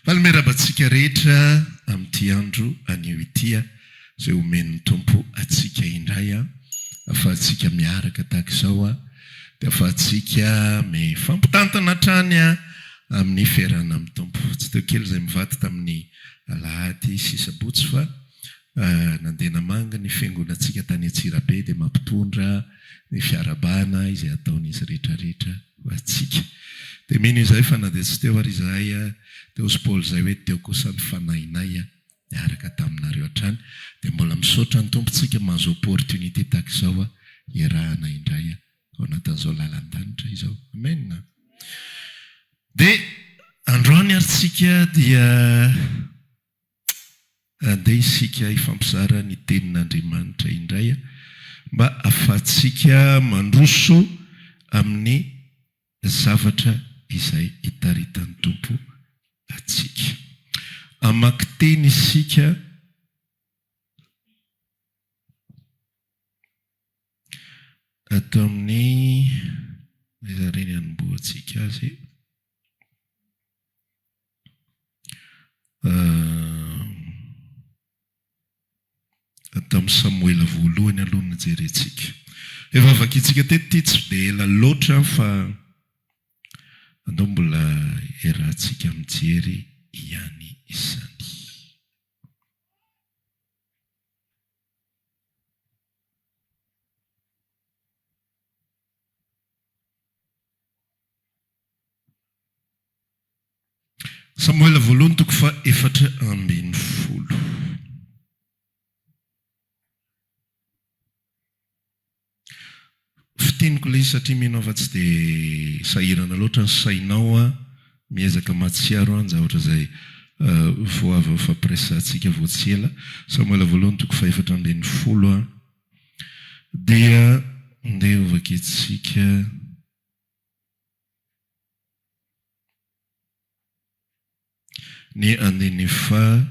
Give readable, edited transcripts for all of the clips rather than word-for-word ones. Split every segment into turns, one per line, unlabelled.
Valomerabantsika rehetra amin'ity andro anio itya izay omen'ny tompo atsika indray afahantsika miaraka tahaka izao dia afahantsika mifampitantana hatrany amin'ny fiarahana amin'ny tompo. Tsy teo kely izay mivady tamin'ny alahady sy sabotsy fa nandeha namanga ny fiangonantsika tany Antsirabe dia mampitondra ny fiarabana izay ataon'izy rehetrarehetra ho atsika. Dia mino izay fa na dia tsy teo ary izahay dia osy Paoly izay hoe teo kosa ny fanahinay miaraka taminareo hatrany dia mbola misaotra ny tompontsika mahazo opportunité tahaka izao iarahana indray ao anatin'izao lalan-danitra izao. Amen. Dia androany aritsika dia andeha isika hifampizara ny tenin'Andriamanitra indray mba afahantsika mandroso amin'ny zavatra izay hitaritan'ny tompo atsika. Amaky teny isika atao amin'ny izareny anomboantsika azy atao amin'ny Samuela voalohany aloha ny jerentsika. Efa vakitsika teto tsy dia ela loatra fa andao mbola erahantsika mijery ihany izany. Samuela voalohany toko fa 4:40. Fiteniko ilay satria mino fa tsy dia sahirana loatra ny sainao miezaka matsiaro ny zavatra izay voavy fampiresantsika voatsy ela. Samuela voalohany toko fa 4:40 dia andeha vakitsika ny andiny fa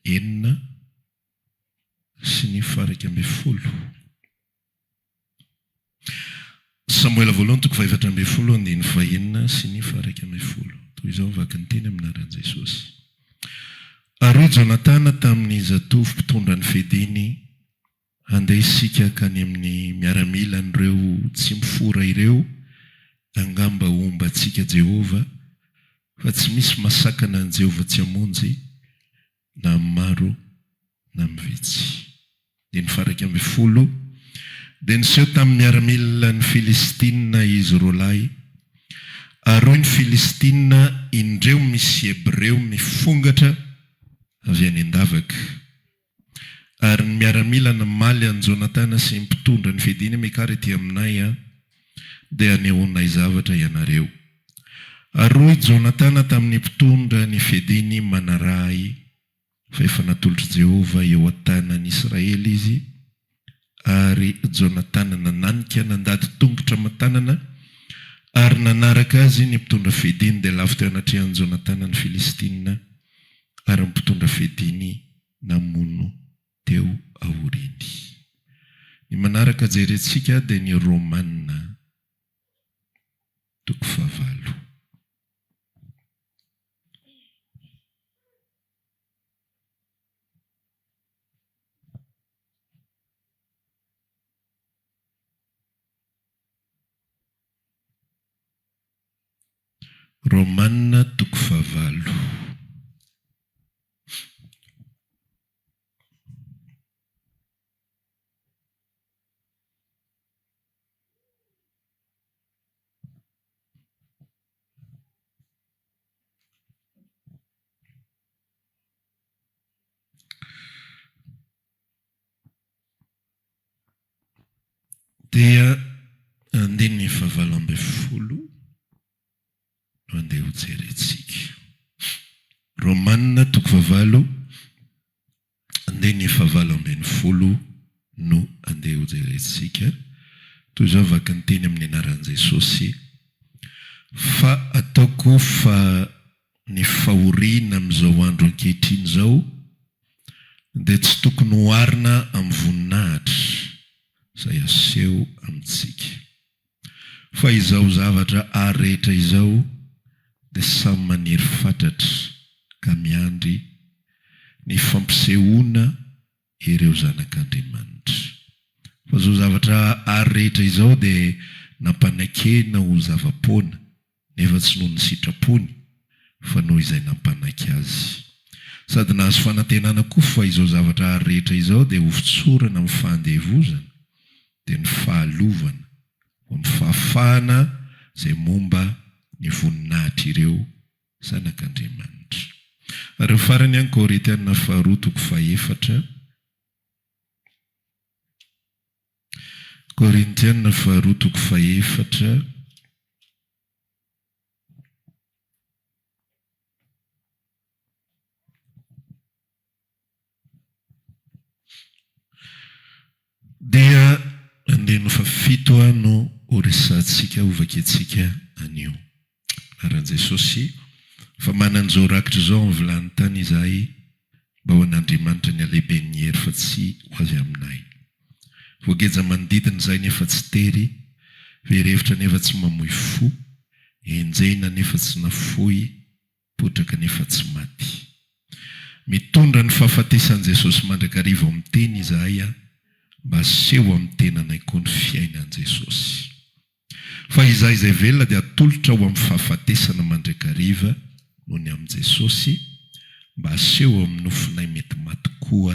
enina sy ny faraka ambin'ny folo. Samuela voalohany toko fa 4:40 andiny fa enina sy ny faraka ambin'ny folo. Toy izao vaky ny teny aminaran'i Jesosy. Ary Jonatana tamin'ny zatovy mpitondra ny fediny andeha isika kany amin'ny miaramila an'ireo tsy mifora ireo angamba omba antsika Jehova fa tsy misy masakana an Jehova tsy hamonjy na maro na mivitsy. Dia ny faraka ambin'ny folo dia niseho tamin'ny miaramila ny Filistina izy rolahy ary ny Filistina indreo misy Hebreo mifongatra avy any an-davaka. Ary ny miaramila namaly an Jonatana sy mpitondra ny fediny mikary ety aminay dia anehoanay zavatra ianareo. Ary Jonatana tamin'ny mpitondra ny fediny manaray fa efa natolotry Jehova eo an-tanan'i Israely izy. Ary Jonatana nananika nandady tongotra aman-tanana ary nanaraka azy ny mpitondra fediny dia lafy teo anatrehan'i Jonatana ny Filistina ary mpitondra fediny namono teo aoriny. Ny manaraka jerentsika dia ny Romanina toko 9. Romanina toko 9. Dia andiny 9:40 no andeha ho jerentsika. Romanina toko 9 andiny 9:40 no andeha ho jerentsika. Toy izao vaky ny teny amin'ny anaran'i Jesosy. Fa ataoko fa ny fahoriana amin'izao andro ankehitriny izao dia tsy tokony hoarina amin'ny voninahitra izay aseho amintsika. Fa izao zavatra rehetra izao dia samy maniry fatratra ka miandry ny fampisehoana ireo zanak'Andriamanitra. Fa izao zavatra rehetra izao dia nampanakena ho zava-poana, nefa tsy noho ny sitrapony fa noho izay nampanaky azy. Sady nahazo fanantenana koa fa izao zavatra rehetra izao dia hofotsorana amin'ny fahandevozana dia ny fahalovana ho amin'ny fahafahana izay momba ny voninahitra ireo zanak'Andriamanitra. Ary farany any Korintiana 2:4. Korintiana 2:4. Dia andeno fa 7 no horesantsika hovakentsika anio. Aran' Jesosy fa manan'izao rakitra izao amin'ny vilany tany izahay mba ho an'Andriamanitra ny alehiben'ny ny hery fa tsy ho avy aminay. Voageja manodidina izay nefa tsy tery, verevitra nefa tsy mamoy fo, enjena nefa tsy nafoy, potraka nefa tsy maty. Mitondra ny fahafatesan'i Jesosy mandrakariva amin'ny teny izahay mba aseho amin'ny tenanay koa ny fiainan'i Jesosy. Fa izahay izay velona dia atolotra ho amin'ny fahafatesana mandrakariva noho ny amin'i Jesosy mba aseho amin'ny nofinay mety maty koa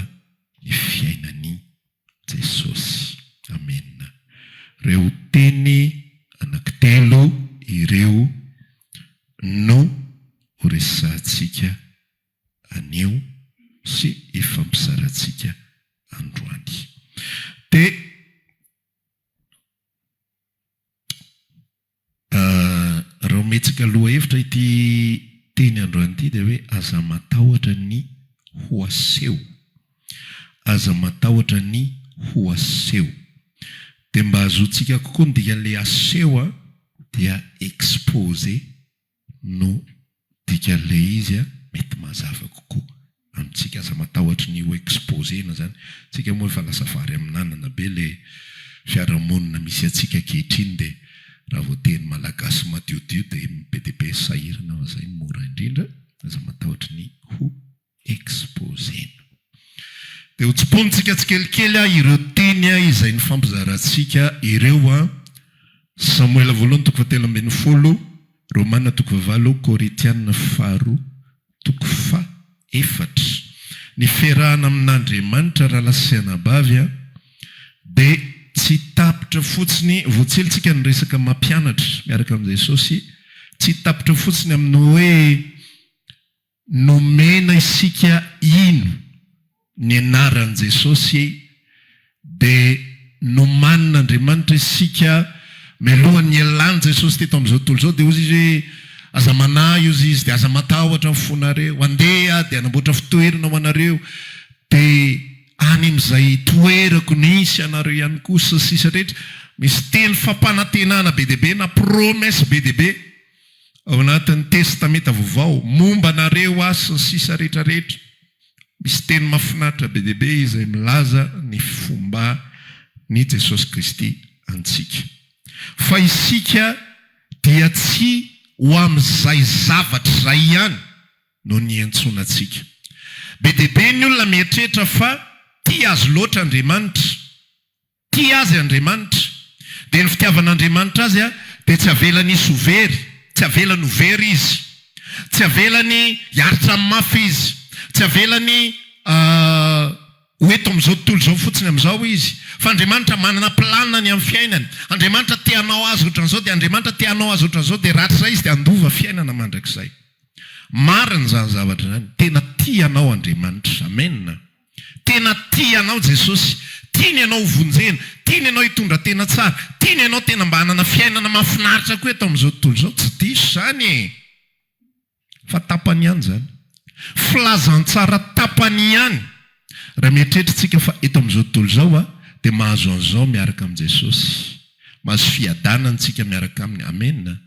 ny fiainan'i Jesosy. Amen. Reo teny anankitelo ireo no horesantsika anio sy ifampizarantsika androany. Dia raha ometsika aloha hevitra ity teny androany ity dia hoe aza matahotra ny ho aseho. Aza matahotra ny ho aseho. Dia mba azotsika kokoa ny dikan'ilay aseho dia exposé no dikan'ilay izy mety mazava kokoa amintsika. Aza matahotra ny ho exposena zany. Tsika moa efa lasa vary amin'anana be le fiarahamonina misy atsika ankehitriny dia raha vao teny malagasy madiodio dia be dia be sahirana fa izay mora indrindra. Aza matahotra ny ho exposena. Dia ho tsiponitsika tsikelikely ireo teny izay ny fampizarantsika ireo Samuela 2:7, Romana 2:8, Korintiana 2:4. Ny fiarahana amin'Andriamanitra raha lasiana bavy dia tsy tapitra fotsiny, voatselitsika ny resaka mampianatra miaraka amin'i Jesosy, tsy tapitra fotsiny amin'ny hoe nomena isika ino ny anaran'i Jesosy dia nomanin'Andriamanitra isika mialohan'ny ialany Jesosy teto amin'izao tontolo izao. Dia ozy izy hoe aza manahy izy dia aza matahotra amin'ny fonareo, andeha dia anamboatra fitoerana ho anareo dia any amin'izay toerako nisy anareo ihany koa sy sisa rehetra. Misy teny fampanantenana be dia be na promesy be dia be ao anatin'ny testamenta vaovao momba anareo sy sisa rehetrarehetra. Misy teny mahafinaritra be dia be izay milaza ny fomba ny Jesosy Kristy antsika. Fa isika dia tsy ho amin'izay zavatra izay ihany no niantsonantsika. Be dia be ny olona mieritreritra fa tia azy loatra Andriamanitra, tia azy Andriamanitra, dia ny fitiavan'Andriamanitra azy dia tsy avelany isy ho very, tsy avelany ho very izy, tsy avelany hiaritra amin'ny mafy izy, tsy avelany hoeto amin'izao tontolo izao fotsiny amin'izao izy. Fa Andriamanitra manana planina ny amin'ny fiainany. Andriamanitra tia hanao azy ohatran'izao dia Andriamanitra tia hanao azy ohatran'izao dia ratr'izay izy dia handova fiainana mandrakizay. Marina zany zavatra zany. Tena tia hanao Andriamanitra. Amen. Tena tia hanao Jesosy. Tiany ianao hovonjena, tiany ianao hitondra tena tsara, tiany ianao tena mba hanana fiainana mahafinaritra koa eto amin'izao tontolo izao. Tsy diso zany fa tapany ihany zany. Filazantsara tapany ihany. Raha mieritreritsika fa eto amin'izao tontolo izao dia mahazo an'izao miaraka amin'i Jesosy. Mahazo fiadanantsika miaraka aminy. Amen.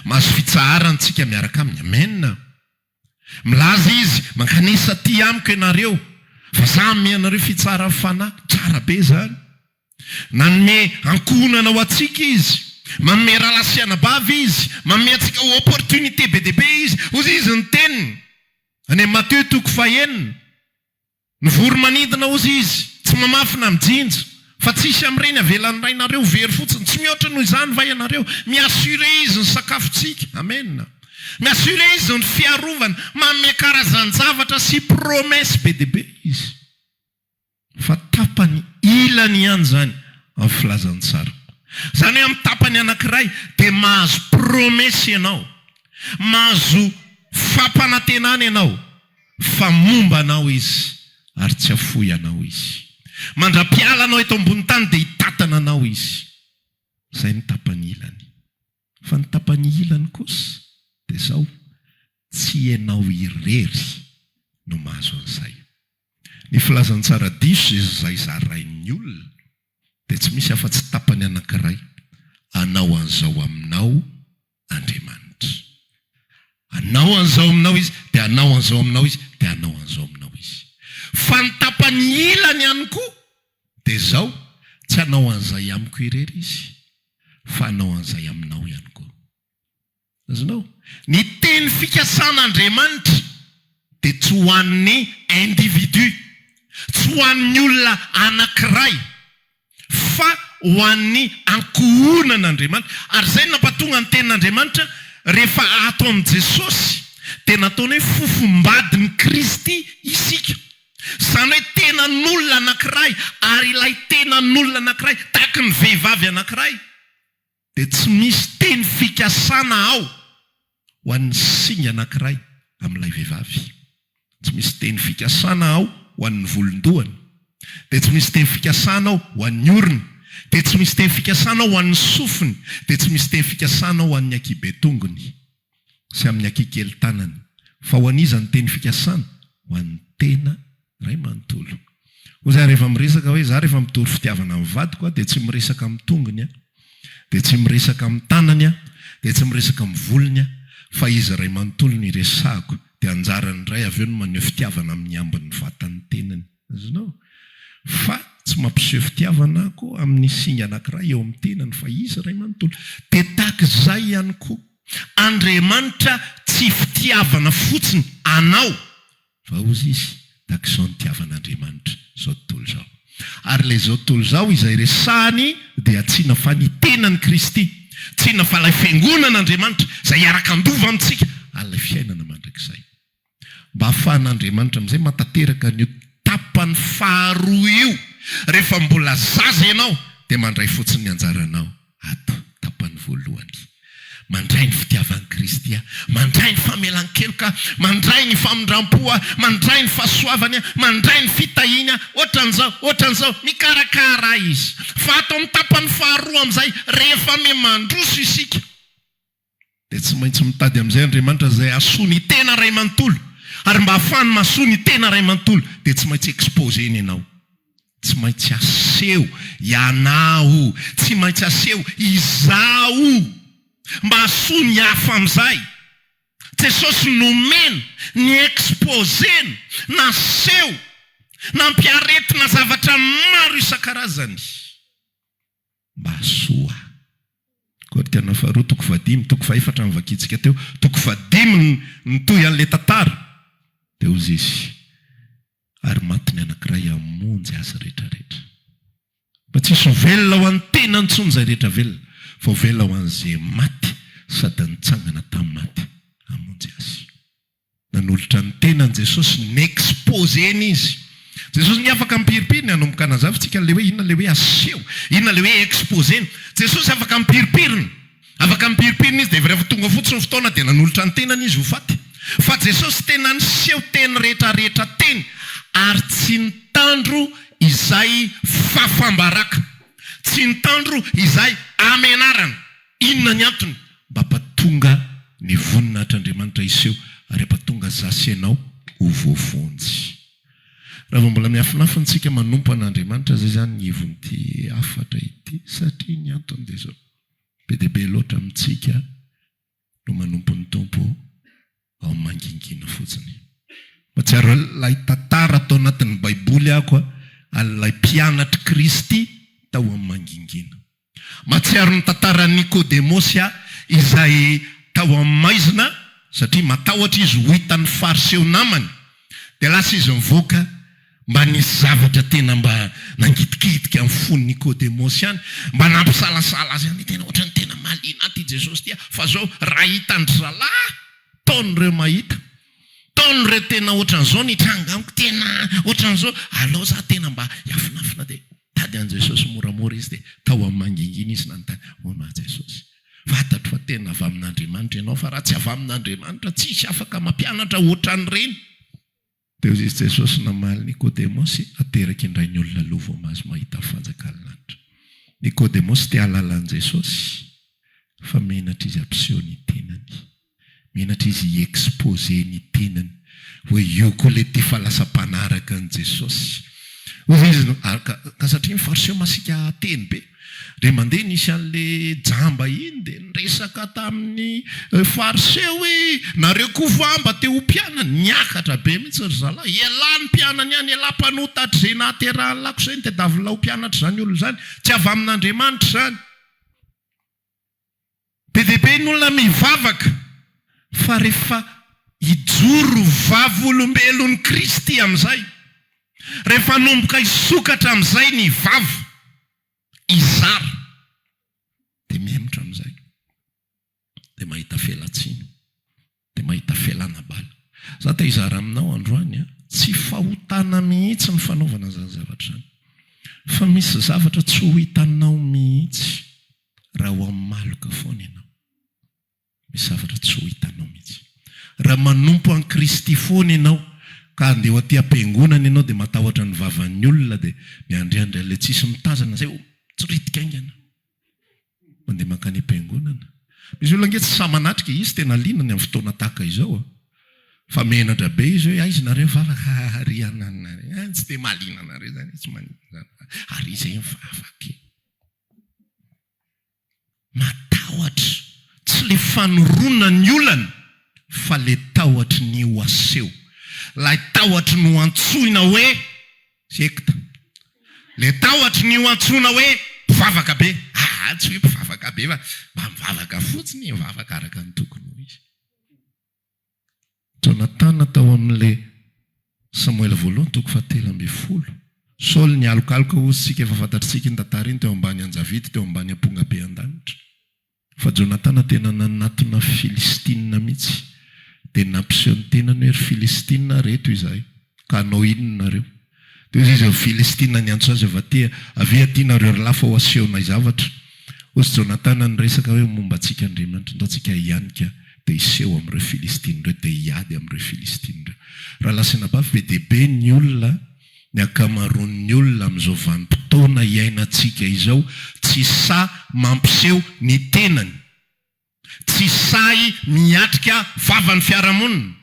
Mahazo fitsaharantsika miaraka aminy. Amen. milaza izy mankanisa ty amiko ianareo fa za mianareo fitsara fanahy tsara be zany. Nanome ankonana ho atsika izy, manome ralasiana bavy izy, manome atsika opportunité be dia be izy. Ozy izy ny teniny any Mateo 5:9 ny voromanidina ozy izy tsy mamafina mijinja fa tsisy am'ireny avelan'ny rainareo very fotsiny. Tsy mihoatra noho izany va ianareo miassure izy ny sakafontsika. Amen. Miassure izy ny fiarovana, manome karazany zavatra sy promesse be dia be izy. Fa tapany ilany ihany zany amin'ny filazany tsara. Zany hoe amin'ny tapany anankiray dia mahazo promesse ianao, mahazo fampanantenana ianao fa momba anao izy ary tsy afoy anao izy. Mandra-piala anao eto ambony tany dia hitatana anao izy. Zay ny tapany ilany. Fa ny tapany ilany kosa dia zao, tsy ianao irery no mahazo an'izay. Ny filazany tsara diso izay zarain'ny olona dia tsy misy afa-tsy tapany anankiray. Anao an'izao aminao Andriamanitra. Anao an'izao aminao izy dia anao an'izao aminao izy dia anao an'izao aminao izy. Fa ny tapany ilany ihany koa dia zao, tsy anao an'izay amiko irery izy fa anao an'izay aminao ihany koa. Azonao? Ny teny fikasan'Andriamanitra dia tsy ho an'ny individu, tsy ho an'ny olona anankiray, fa ho an'ny ankohonan'Andriamanitra. Ary zay nampatonga ny tenin'Andriamanitra rehefa ataon'i Jesosy dia nataony hoe fofombadin'ny Kristy isika. Zany hoe tenan'olona anankiray, ary ilay tenan'olona anankiray tahaka ny vehivavy anankiray dia tsy misy teny fikasana ao ho an'ny singa anankiray amin'ilay vehivavy. Tsy misy teny fikasana ao ho an'ny volondohany, dia tsy misy teny fikasana ao ho an'ny orony, dia tsy misy teny fikasana ao ho an'ny sofiny, dia tsy misy teny fikasana ao ho an'ny akibetongony sy amin'ny akikely tanany. Fa ho an'iza ny teny fikasana? Ho an'ny tena ray manontolo. Ho zay rehefa miresaka hoe za rehefa mitory fitiavana amin'ny vadiko dia tsy miresaka amin'ny tongony, dia tsy miresaka amin'ny tanany, dia tsy miresaka amin'ny volony, fa izy ray manontolo ny resahako. Dia anjarany ray avy eo no maneho fitiavana amin'ny ambin'ny vatan'ny tenany. Azonao? Fa tsy mampiseho fitiavana ako amin'ny singa anankiray eo amin'ny tenany, fa izy ray manontolo. Dia tahaka izay ihany koa Andriamanitra tsy fitiavana fotsiny anao, fa ozy izy tahaka izao ny tiavan'Andriamanitra zao tontolo zao. Ary ilay zao tontolo zao izay resahany dia tsyna fa ny tenan'i Kristy, tsyna fa ilay fiangonan'Andriamanitra izay iarakan-dova amintsika alay fiainana mandrakizay. Mba ahafahan'Andriamanitra amin'izay matateraka an'io tapany faharoa io rehefa mbola zaza ianao dia mandray fotsiny ny anjaranao ato. Tapany voalohany mandray ny fitiavan'i Kristy, mandray ny famelan-keloka, mandray ny famindram-poa, mandray ny fahasoavany, mandray ny fitahiny, ohatran'izao mikarakara izy. Fa ato amin'ny tapany faharoa amin'izay rehefa mandroso isika dia tsy maintsy mitady amin'izay Andriamanitra izay asoa ny tena ray manontolo. Ary mba ahafahany masoa ny tena ray manontolo dia tsy maintsy exposeny ianao, tsy maintsy aseho ianao, tsy maintsy aseho izao mba asoa ny hafa amin'izay. Jesosy nomena ny exposeny, naseho, nampiaretina zavatra maro isan-karazany mba asoa. Korintana faharoa 5:5, 4 mivakitsika teo, 5:5 nitoy an'ilay tantara dia ozy izy ary matiny anankiray hamonjy azy rehetrarehetra. Fa tsisy ho velona ho an'ny tena ntsony izay rehetra velona, fa ho velona ho an'izay maty sady nitsangana tamin'ny maty hamonjy azy. Nanolotra ny tenan'i Jesosy n'exposeny izy. Jesosy ny afaka mipiripiriny hanomboka anazavitsika le hoe inona le hoe aseho, inona le hoe exposeny. Jesosy afaka mipiripiriny, afaka mipiripiriny izy dia rehefa tonga fotsiny ny fotoana dia nanolotra ny tenany izy ho faty. Fa Jesosy tena niseho teny rehetrarehetra teny ary tsy nitandro izay fafambaraka, tsy nitandro izay amenarana. Inona ny antony? Mba patonga ny voninatr'Andriamanitra iseho ary patonga zasy ianao ho voafonjy. Raha mbola miafinafintsika manompo an'Andriamanitra zay zany ny hevon'ity afatra ity, satria ny antony dia zao be dia be loatra amintsika no manompo ny tompo ao mangingina fotsiny. Matsiaro lay tantara atao anatin'ny baiboly ako alay mpianatry Kristy tao amin'ny mangingina. Matsiaro ny tantara Nikodemosy izay tao amin'ny maizina satria matahotra izy ho hitan'ny fariseo namany. Dia lasa izy mivoaka mba nisy zavatra tena mba nangitikitika amin'ny fony Nikodemosy ihany, mba nampisalasala azy any tena ohatrany tena malina ty Jesosy tia, fa zao raha hitandry zalahy taon'ireo mahita, taon'ireo tena ohatran'izao nitranga amiko tena ohatran'izao, alao za tena mba hiafinafina dia tady an' Jesosy moramora izy dia tao amin'ny mangingina izy nanontany ona Jesosy. Fantatro fa tena avy amin'Andriamanitra ianao, fa raha tsy avy amin'Andriamanitra tsisy afaka mampianatra ohatran'ireny. Dia izy Jesosy namaly Nikodemosy ateraky indray ny olona lova mazy mahita fanjakalanitra. Nikodemosy tia halala an' Jesosy fa menatra izy ampiseho ny tenany, menatra izy hiexpose ny tenany hoe io koa le tia fahalasam-panaraka an' Jesosy. Izy ka satria ny fariseo masika teny be. Dia mandeha nisy an'le jamba iny dia niresaka tamin'ny fariseo hoe nareo koa vamba teo mpianany, niakatra be mihitsy ry zalahy, ialany mpianany ihany, iala mpanotatra izay nahaterahany lako izany, dia davila ho mpianatra izany olo izany, tsy avy amin'Andriamanitra izany. Be dia be ny olona mivavaka, fa rehefa hijoro vavolombelon'ny Kristy amin'izay, rehefa nomboka hisokatra amin'izay ny vava izara dia mihemotra amin'izay, dia mahita felatsiny, dia mahita felana bala. Za ta hizara aminao androany tsy fahotana mihitsy ny fanaovana izany zavatra izany, fa misy zavatra tsy ho hitanao mihitsy raha ho amin'ny maloka foana ianao. Misy zavatra tsy ho hitanao mihitsy raha manompo an Kristy foana ianao, ka andeha ho aty am-piangonana ianao dia matahotra ny vavan'ny olona dia miandriandry ilay tsisy mitazana izay tsoritika aingana mandeha mankany am-piangonana. Misy olona nge tsy sa manatrika, izy tena liana ny amin'ny fotoana tahaka izao, fa menatra be izy hoe aizy nareo vavaka ary anana tsy dia malina nareo zany, tsy manina ary izay mivavaka. Matahotra tsy le fanorona ny olana fa le tahotra ny ho aseho, lay tahotra ny ho antsoina hoe sekta, le tahotra ny ho antsoina hoe mpivavaka be. Tsy hoe mpivavaka be fa mba mivavaka fotsiny, mivavaka araka ny tokony ho izy. Jonatana tao amin'le Samuel voalohany toko 7:10. Saul ny alokaloka ozy efa fantatritsika ny tantara iny teo ambany an-Javity, teo ambany amponga be an-danitra. Fa Jonatana tena nanatona Filistina mihitsy, dia nampiseho ny tenany hoe ry Filistina reto izahay, ka anao inona nareo? Dia izy Filistina ny antso azy avy aty nareo ry lafa ho asehonay zavatra. Ozy Jonatana niresaka hoe momba antsika Andriamanitra, ndao antsika hianika dia hiseho amin'ireo Filistina reo, dia hiady amin'ireo Filistina reo. Raha lasina bafy be dia be ny olona, ny akamaroan'ny olona amin'izao vanim-potoana iainantsika izao tsy sa mampiseho ny tenany, tsy say miatrika vavan'ny fiarahamonina.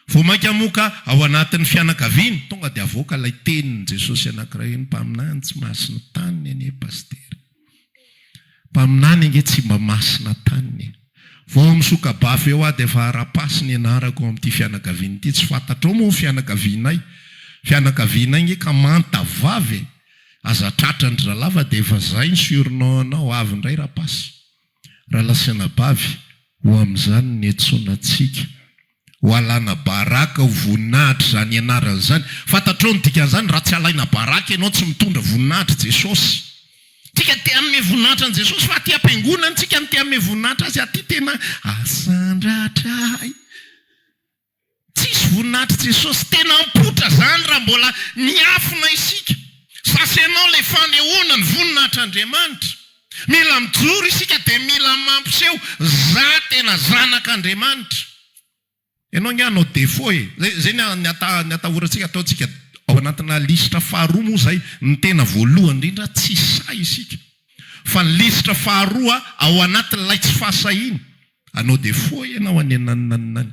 Vao mainka moka ao anatin'ny fianakaviany tonga dia avoaka ilay tenin'i Jesosy anankiray iny, mpaminany tsy masina taniny anie pastery, mpaminany ange tsy mba masina taniny. Vao misoka bafy eo dia efa ara-pasiny ianarako amin'ity fianakaviany ity, tsy fantatrao moa fianakavianay, fianakavianay nge ka manta vavy, aza tratrandry ralava dia efa zay ny sironao anao avy indray rapasy. Raha lasina bavy ho amin'izany ny etsoana antsika, ho alana baraka ho voninahitra izany ianaran'izany. Fantatrao ny dikan'izany, raha tsy alaina baraka ianao tsy mitondra voninahitra Jesosy. Tsika te hanome voninahitra an' Jesosy, fa aty am-piangonana tsika no te hanome voninahitra azy, aty tena asandratray. Tsisy voninahitra Jesosy, tena ampotra zany raha mbola miafina isika. Sasenao le fanehoana ny voninahitran'Andriamanitra. Mila mijoro isika dia mila mampiseho za tena zanak'Andriamanitra. Ianao nge anao defo zay ny atahorantsika ataontsika ao anatina lisitra faharoa moa zay ny tena voalohany indrindra, tsy say isika. Fa ny lisitra faharoa ao anatin'ilay tsy fahasahiny, anao defo ianao any ananinany.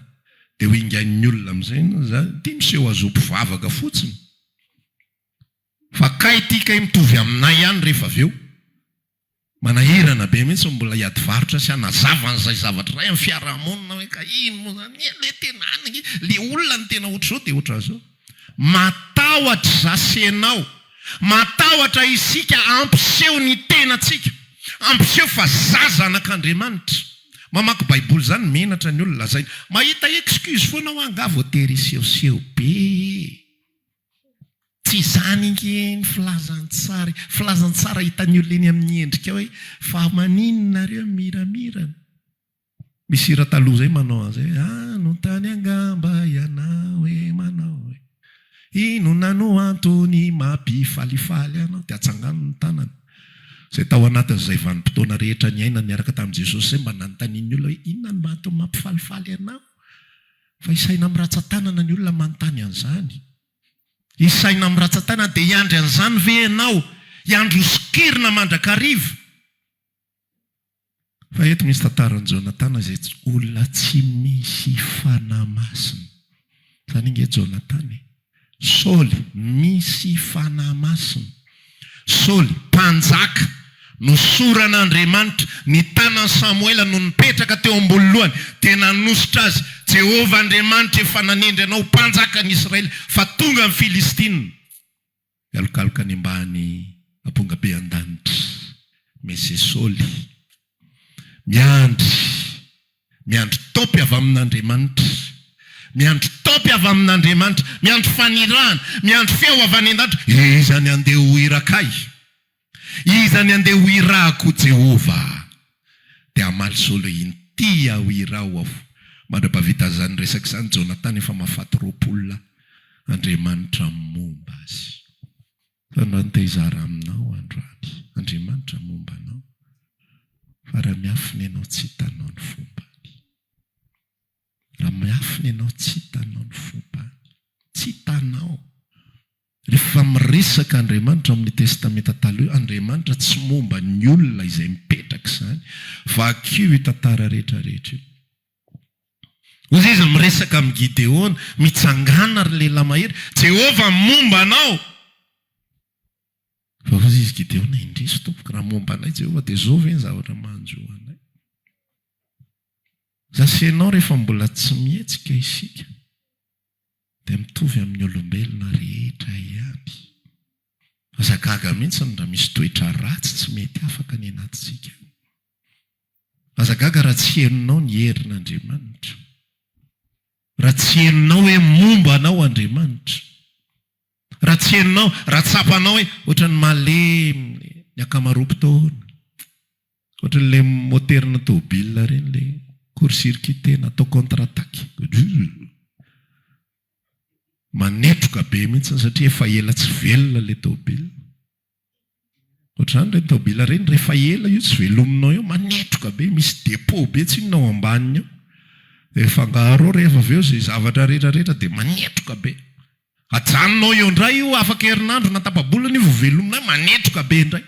Dia ho ingan'ny olona amin'izay dia miseho azo mpivavaka fotsiny. Fa kay tika mitovy aminay ihany rehefa avy eo. manahirana be mihitsy mbola hiady varotra sy anazavan'izay zavatra ray amin'ny fiarahamonina hoe ka ino moa zany le tenany le olona ny tena ohatr' zao de ohatr' zao. Matahotra zasenao, matahotra isika ampiseho ny tenatsika, ampiseho fa zaza anak'Andriamanitra. Mamaky baiboly zany menatra ny olona lazaina mahita excuse foana ho anga voatery sehoseho be. Tsy zany ny filazantsara hitany olona eny amin'ny endrika hoe fa maninonareo miramirana. Misy hira taloha zay manao an'izay, no tany angamba ianao hoe manao hoe inona no antony mampifalifaly anao, de atsangano ny tanany. Zay tao anatin'izay vanim-potoana rehetra ny aina niaraka tamin'i Jesosy zay mba nanontaniany olona hoe inona no antony mampifalifaly anao? Fa isaina amin'ny ratsan-tanana ny olona manontany an'izany. Isaina amin'ny ratsan-tanana dia hiandry an'izany ve ianao? Hiandry osikirina mandrakariva. Fa eto misy tantaran'i Jonatana izay olona tsy misy fanahy masina. Zany inge Jonatana. Saoly misy fanahy masina. Saoly mpanjaka nosoran'Andriamanitra, ny tanan'i Samuela no nipetraka teo ambony lohany, dia nanositra azy, Jehovah Andriamanitra efa nanendry anao mpanjaka ny Israely fa tonga amin'ny Filistina. Alokaloka any ambany amponga be an-danitra. Mesy Saoly miandry topy avy amin'Andriamanitra, miandry topy avy amin'Andriamanitra, miandry fanirana, miandry feo avy any an-danitra. Izany andeha ho irakay, izany andeha ho irako Jehovah. Dia amaly Saoly inty ho irao aho. Mandra-pavita zany resaka izany Jonatana efa mahafaty 20 Andriamanitra momba azy. Fa raha tezara aminao androany, Andriamanitra momba anao. Fa raha miafiny ianao tsy hitanao ny fombany. Raha miafiny ianao tsy hitanao ny fombany. Tsy hitanao. Rehefa miresaka Andriamanitra amin'ny testamenta taloha, Andriamanitra tsy momba ny olona izay mipetraka izany, fa akio tantara rehetrarehetra io. Ozy izy miresaka amin'ny Gideona, mitsangana ry lehilahy mahery, Jehovah momba anao. Fa ozy izy Gideona, indrisy tompoko, raha momba anay Jehovah dia zao ve ny zavatra mahanjo anay? Zasenao rehefa mbola tsy mihetsika isika dia mitovy amin'ny olombelona rehetra ihany. Fa zagaga mihitsy raha misy toetra ratsy tsy mety afaka ny anatintsika. Fa zagaga raha tsy heninao ny herin'Andriamanitra, raha tsy heninao hoe momba anao Andriamanitra, raha tsy heninao, raha tsapanao hoe ohatran'ny malemy ny akamaroam-potoana, ohatran'ilay moterina tôbila reny, ilay court-circuité natao contre-attaque, manetroka be mihitsy satria efa ela tsy velona ilay tôbila. Ohatran'izany ilay tôbila reny rehefa ela io tsy velominao eo, manetroka be, misy depôt be tsy inonao ambaniny eo. Rehefa angaro rehefa avy eo izay zavatra rehetrarehetra dia manetroka be. Ajanonao eo indray io afaka herinandro na tapa-bolana io vovelominao manetroka be indray.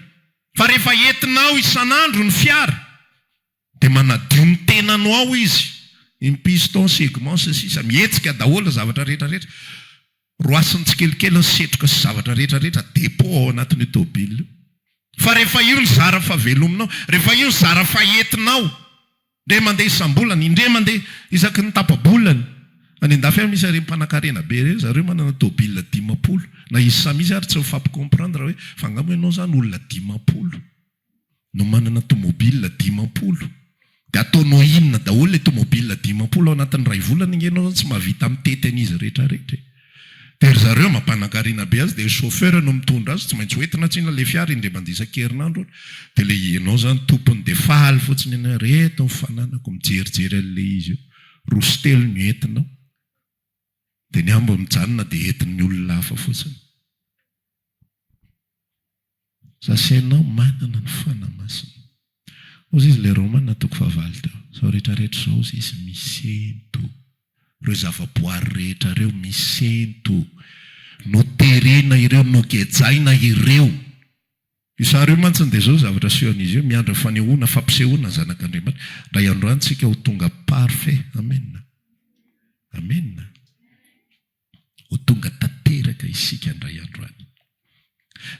Fa rehefa entinao isanandro ny fiara dia manadio ny tenanao ao izy. Ny piston, segment sy sisa mihetsika daholo zavatra rehetrarehetra. Roasiny tsikelikely ny setroka sy zavatra rehetrarehetra depôt ao anatin'ny tôbila. Fa rehefa io ny zara fa velominao, rehefa io ny zara fa entinao, indray mandeha isam-bolana, indray mandeha isaky ny tapa-bolana. Any an-dafy misy ary mpanankarena be ireo, zareo manana tôbila 10. Na izy samy izy ary tsy mifampikomprendre hoe fa angamba ianao zany olona 10 no manana tômôbila 10. Dia ataonao inona daholo ilay tômôbila 10 ao anatin'ny 2 volana ianao tsy mahavita mitety an'izy rehetrarehetra. Dia zareo mampanankarena be azy dia chauffeur no mitondra azy, tsy maintsy hoentina tsina ilay fiara indray mandeha isan-kerinandro. Dia ilay ianao zany tompony dia faly fotsiny ianao, reto mifananako mijerijery an'ilay izy io, roso telo ny entinao. Dia ny ambo mijanona dia entin'ny olona hafa fotsiny. Zasenao manana ny fanahy masina. Ozy izy ilay Romana 9 teo. Zao rehetrarehetra zao ozy izy misento. Ireo zava-boary rehetra ireo misento. Noterena ireo, nogejaina ireo. Isareo mantsy dia zao zavatra sehon'izy io, miandra fanehoana, fampisehoana zanak'Andriamanitra. Raha iandroany tsika ho tonga parfait. Amen. Amen. Ho tonga tanteraka isika ndray androany.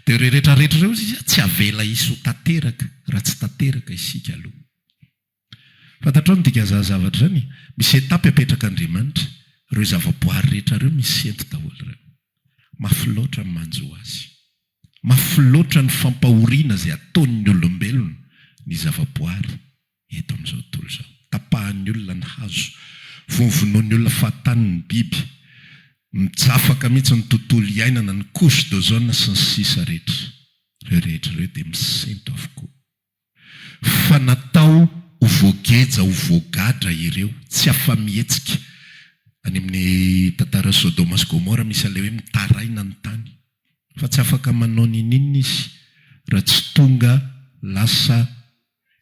Dia dia ireo rehetrarehetra ireo izy tsy avela iso tanteraka raha tsy tanteraka isika aloha. Fantatrao ny dika zavatra zany, misy etapy apetraka Andriamanitra, ireo zavaboary rehetra ireo misy sento daholo ireo. Mafy loatra ny manjo azy. Mafy loatra ny fampahoriana izay ataon'ny olombelona ny zavaboary eto amin'izao tontolo izao. Tapahan'ny olona ny hazo, vonovonoan'ny olona fahataniny biby, mitsafaka mihitsy ny tontolo iainana, ny couche d'ozone sy ny sisa rehetra. Ireo rehetra ireo dia misento avokoa. Fa natao ho voageja, ho voagadra ireo, tsy afa-mihetsika. Any amin'ny tantara Sodoma sy Gomora misy ilay hoe mitaraina ny tany. Fa tsy afaka manao ninina izy raha tsy tonga lasa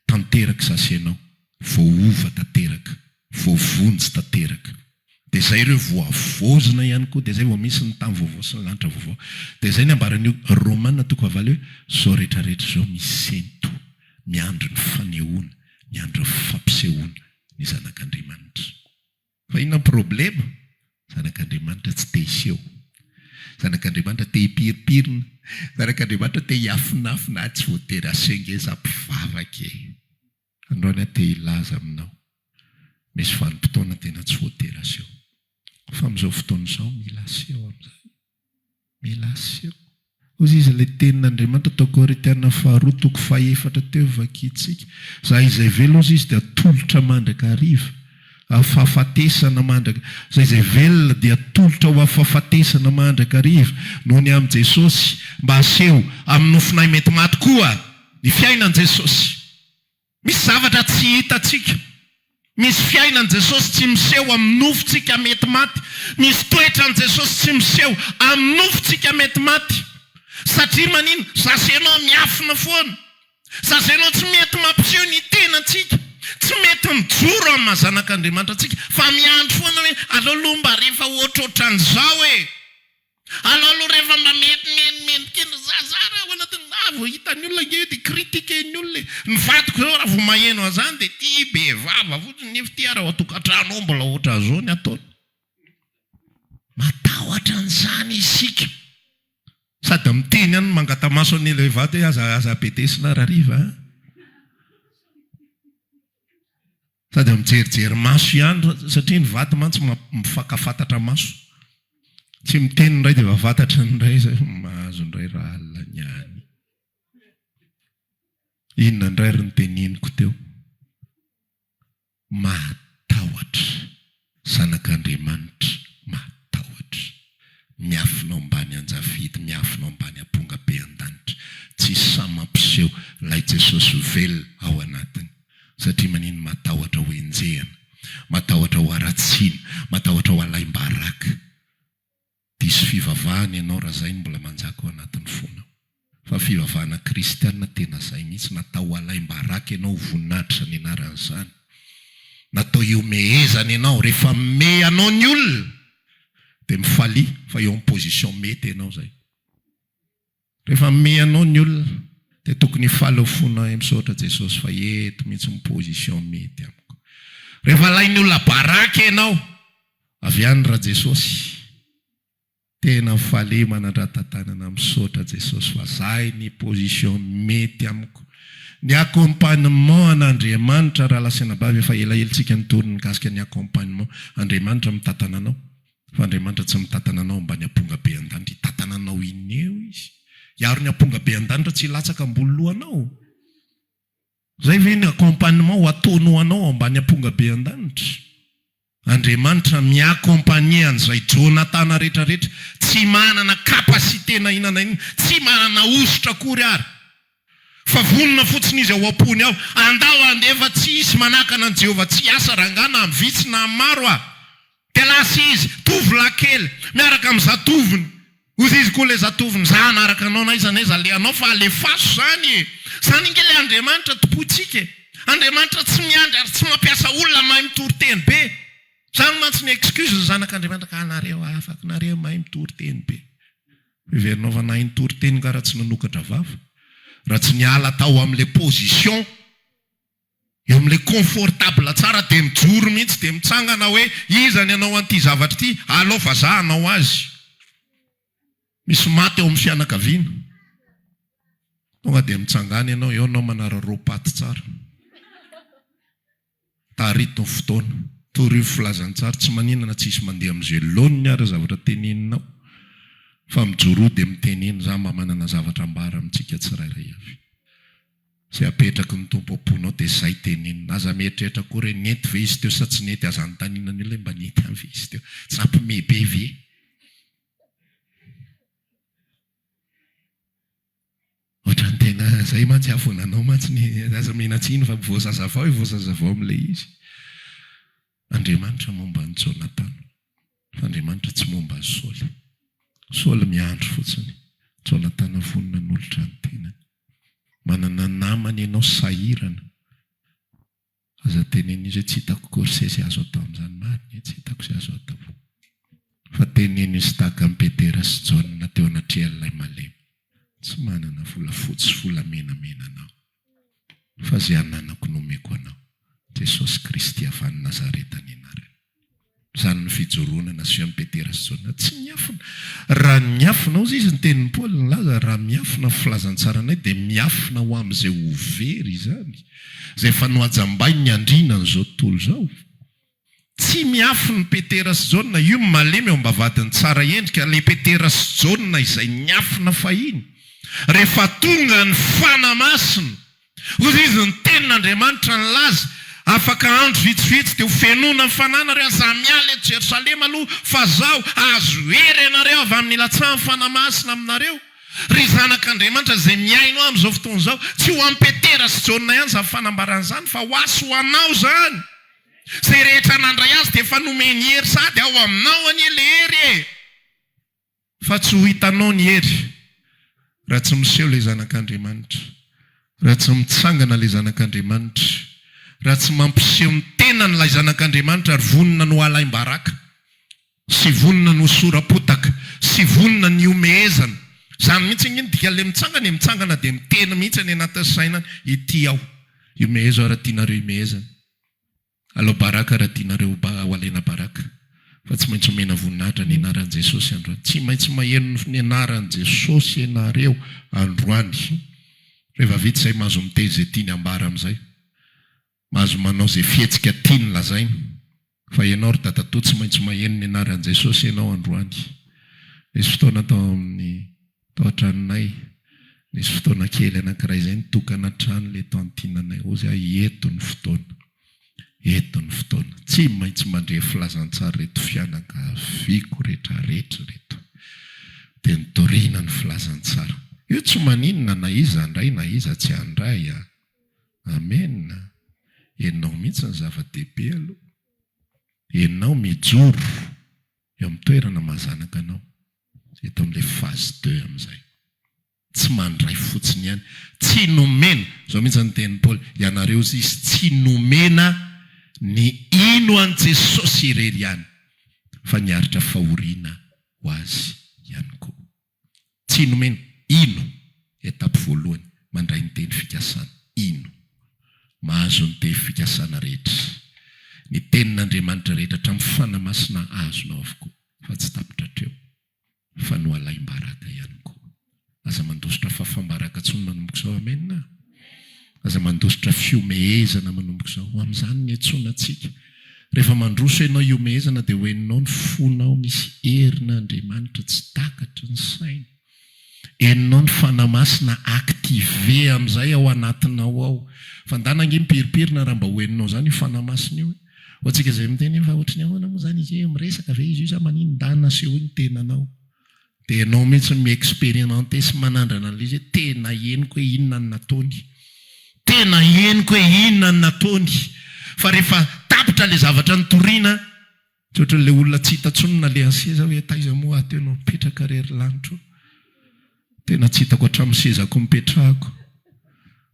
tanteraka sasy ianao, voaova tanteraka, voavonjy tanteraka. Dia izay ireo voavozona ihany koa, dia izay vao misy ny tany vaovao sy ny lanitra vaovao. Dia izay ny ambaran'io Romanina toko avaly hoe zao rehetrarehetra izao misento, miandro ny fanehoana, miandro ny fampisehoana ny zanak'Andriamanitra. Fa inona problema? Zanak'Andriamanitra tsy te hiseho. Zanak'Andriamanitra te hipiripirina. Zanak'Andriamanitra te hiafinafina, tsy voatery asengeza mpivavaka. Androany te hilaza aminao. Misy vanim-potoana tena tsy voatery aseho. Fa amin'izao fotoana izao mila aseho amin'izay. Mila aseho. Ozy izy ilay tenin'Andriamanitra tao Korintiana faharoa toko fahaefatra teo vakitsika. Za izay velo ozy izy dia tolotra mandraka hariva. Afafatesana mandraka. Za izay velona dia tolotra ho afafatesana mandraka hariva. Noho ny amin'i Jesosy mba aseho amin'ny nofinay mety maty koa ny fiainan' Jesosy. Misy zavatra tsy hitantsika. Misy fiainan' Jesosy tsy miseho amin'ny nofontsika mety maty. Misy toetran' Jesosy tsy miseho amin'ny nofontsika mety maty. Satria manino? Sasenao miafina foana. Sasenao tsy mety mampiseho ny tenantsika. Tsy mety mijoro amin'ny mazanak'Andriamanitra antsika. Fa miandro foana hoe alao aloha mba rehefa ohatrohatran'izao e. Alao aloha rehefa mba mety zazara ao anatin'ny avo hitan'ny olona nge dia kritiken'ny olona. Ny vatiko zao raha vao maheno an'izany dia tia be vava fotsiny nefa tia raha tokantrano mbola ohatra azao ny ataony. Matahotra an'izany isika. Sady miteny any mangatamaso an'ilay vady hoe aza betesina rariva. Sady mijerijery maso ihany satria ny vady mantsy mifakafantatra maso. Tsy miteny indray dia vavantatra indray zay mahazo indray raha alina niany. Inona indray ry noteniniko teo? Matahotra zanak'Andriamanitra, matahotra. Miafina ambany anjavidy, miafina ambany amponga be an-danitra. Tsy samampiseho ilay Jesosy velona ao anatiny. Satria manino? Matahotra ho enjehana, matahotra ho aratsiana, matahotra ho alaim-baraka. Diso fivavahana ianao raha izay mbola manjaka ao anatin'ny fonao. Fa fivavahana kristianina tena izay mihitsy. Natao ho alaim-baraka ianao, voninahitra ny anaran'izany. Natao iomehezana ianao. Rehefa me anao ny olona dia mifalia fa eo amin'ny position mety ianao izay. Rehefa me anao ny olona dia tokony hifaly ao fona misaotra Jesosy fa eto mihitsy ny position mety amiko. Rehefa lain'ny olona baraka ianao, avy any raha Jesosy. Tena mifaly manandran-tantanana misaotra Jesosy fa zahay ny position mety amiko. Ny accompagnement an'Andriamanitra raha lasena bavy efa elaelitsika nitoriny mikasika ny accompagnement. Andriamanitra mitantana anao. Fa Andriamanitra tsy mitantana anao ambany amponga be an-danitra. Hitantana anao iny eo izy. Iaro ny amponga be an-danitra tsy hilatsaka ambony lohanao. Zay ve ny accompagnement ho ataonao anao ambany amponga be an-danitra. Andriamanitra miakompanie an'izay Jonatana rehetrarehetra. Tsy manana kapasite na inana iny, tsy manana ositra akory ary. Fa vonona fotsiny izy ao am-pony ao. Andao andefa tsy isy manakana an Jehovah, tsy asa rangana amin'ny vitsy na maro ah. Dia lasa izy tovolahy kely miaraka amin'ny zatoviny. Ozy izy koa ilay zatoviny, za anaraka anao na iza le anao fa alefaso zany. Zany nge ilay Andriamanitra tompontsika. Andriamanitra tsy miandry ary tsy mampiasa olona mahay mitory teny be. Zany mantsy ny excuse ny zanak'Andriamanitra ka anareo afaka, nareo mahay mitory teny be. Hiverinao fa nahay nitory teny ka raha tsy nanokatra vava. Raha tsy niala tao amin'ilay position, eo amin'ilay confortable tsara dia mijoro mihitsy dia mitsangana hoe iza ny anao an'ity zavatra ity, alao fa za anao azy. Misy maty ao amin'ny fianakaviana. tonga dia mitsangana ianao eo anao manararopaty tsara tarito ny fotoana torivo filazany tsara tsy maninana tsisy mandeha amin'izay loniny ary zavatra teneninao fa mijoro dia miteneny za mba manana zavatra ambara amintsika tsirairay avy sy apetraky ny tompo amponao dia zay tenenina aza mieritreritra koa re nety ve izy teo sa tsy nety azany taninana io le mba nety am've izy teo tsy ampimebe ve ohatra ny tena zay mantsy avonanao mantsy ny aza menatsiny fa voasazavao voasazavao am'le izy Andriamanitra momba ny Jonatana fa Andriamanitra tsy momba ny Saoly. Saoly miandro fotsiny, Jonatana vonona n'olotra ny tenany. Manana namany ianao sahirana aza teneny izy tsy hitako korsesy azo atao amin'izany marina tsy hitako sy azo atao fa teneny izy tahaka ny Petera sy Jona teo anatrehany malemy tsy manana vola fotsy vola menamena anao fa zay ananako nomeko anao Jesosy Kristy avy any Nazareta ny anarany. Izany ny fijoronana sy amin'ny Petera sy Jona tsy miafina. Raha miafina ozy izy ny tenin'ny Paoly nilaza raha miafina filazantsara anay dia miafina ho amin'izay ho very izany. Izay efa nohajambainy ny andrinany izao tontolo izao. Tsy miafina Petera sy Jona io malemy eo ambavadiny tsara endrika le Petera sy Jona izay miafina fahiny. Rehefa tonga ny fanamasina ozy izy ny tenin'Andriamanitra ny laza afaka andro vitsivitsy dia ho fenona ny fanana reo aza miala eto Jerosalema aloha fa zao azo hery ianareo avy amin'ny latsahan'ny fanamasina aminareo. Ry zanak'Andriamanitra izay miaino amin'izao fotoana izao tsy ho amin'ny Petera sy Jona ihany izany fanambaran'izany fa ho aso ho anao izany. Izay rehetra nandray azy dia efa nomeny hery sady ao aminao any le hery e. Fa tsy ho hitanao ny hery raha tsy miseho ilay zanak'Andriamanitra, raha tsy mitsangana ilay zanak'Andriamanitra, raha tsy mampiseho ny tenany ilay zanak'Andriamanitra ary vonona no alaim-baraka sy vonona no sorapotaka sy vonona ny omehezana. Izany mihitsy iny dika le mitsangana dia mitena mihitsy any anaty sainany ity aho omeheza raha tianareo omehezana alao baraka raha tianareo ho alena baraka fa tsy maintsy omena voninahitra ny anaran'i Jesosy androany. Tsy maintsy maheno ny anaran'i Jesosy ianareo androany. Rehefa vita izay mahazo miteny izay tiany ambara amin'izay, mahazo manao izay fihetsika tiany lazainy fa ianao ry tatatoa tsy maintsy maheno ny anaran'i Jesosy ianao androany. Nisy fotoana tao an-tranonay, nisy fotoana kely anankiray izay nitokana trano le tao an-tinanay ozy eto ny fotoana. Eto ny fotoana tsy maintsy mandre filazantsara reto fianakaviako rehetrarehetra reto dia nitoriana ny filazantsara. Io tsy maninona na iza andray na iza tsy andray a. Amen. Enao mihitsy ny zava-dehibe aloha. Enao mijoro eo amin'ny toerana mahazanaka anao. Eto amin'ilay phase 2 amin'izay. Tsy mandray fotsiny ihany. Tsy nomena. Zao mihitsy ny tenin'ny Paoly, ianareo izy tsy nomena ny ino an Jesosy irery ihany fa niaritra fahoriana ho azy ihany koa. Tsy nomena ino etapo voalohany mandray ny teny fikasana ino mahazo ny teny fikasana rehetra ny tenin'Andriamanitra rehetra hatramin'ny fanamasina azonao avokoa fa tsy tapitra treo fa no alaim-baraka ihany koa. Aza mandositra fahafambaraka tsony manomboka izao. Amen. Aza mandositra fiomehezana manomboka izao. Ho amin'izany ny antsoina antsika. Rehefa mandroso ianao iomehezana dia hoeninao ny fonao misy herin'Andriamanitra tsy takatra ny saina. Eninao ny fanamasina aktive amin'izay ao anatinao ao. Fandanange mipiripirina raha mba hoeninao izany io fanamasina io. Hoantsika izay miteny fa ohatrany ahoana moa izany izy miresaka ve izy io sa manindana seho iny tenanao. Dia ianao mihitsy miexperimente sy manandrana an'ilay izy tena henoko hoe inona ny nataony. Tena henoko hoe inona ny nataony. Fa rehefa tapitra ilay zavatra nitoriana, tsy ohatran'ilay olona tsy hitatsonina ilay anseza hoe taiza moa aty ianao mipetraka rery lanitra. Tena tsy hitako hatramin'ny sezako mipetrahako.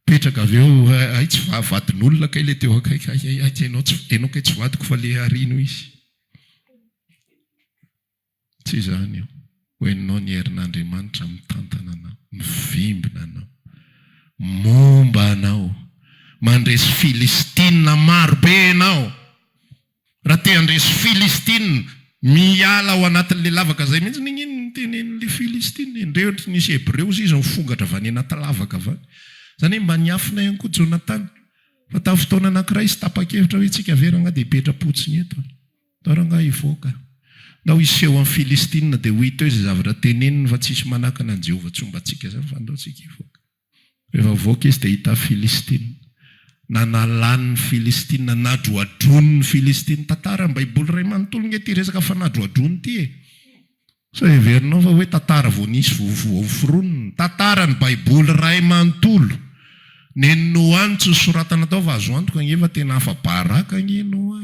Petraka avy eo ay tsy vadin'olona kay ilay teo akaiky ianao kay tsy vadiko fa ilay arino izy. Tsy izany io. Hoeninao ny herin'Andriamanitra mitantana anao, mivimbina anao, momba anao, mandresy Filistina marobe anao. Raha te handresy Filistina miala ao anatin'ilay lavaka izay mihitsy iny ny tenen'ilay Filistina indreo nisy Hebreo izy mifongatra avy any anaty lavaka avy. Zany mba niafina ihany koa Jonathan. Fa tamin'ny fotoana anankiray izy tapa-kevitra hoe tsika veranga dia hipetra-potsiny eto. Taranga hivoaka. Ndao iseho amin'ny Filistina dia ho hita hoe izay zavatra teneniny fa tsisy manakana an'i Jehovah tsy mba tsika zany fa andao tsika hivoaka. Rehefa voaka izy dia hita Filistina. Na nalany ny Filistina, nadroadrony ny Filistina. Tantara ny Baiboly iray manontolo ny ety resaka fa nadroadrony ity e. So heverinao fa hoe tantara vao nisy foronina. Tantara ny Baiboly iray manontolo. Neninoany tsy soratana tao fa azo antoka anefa tena afa-baraka angenoa.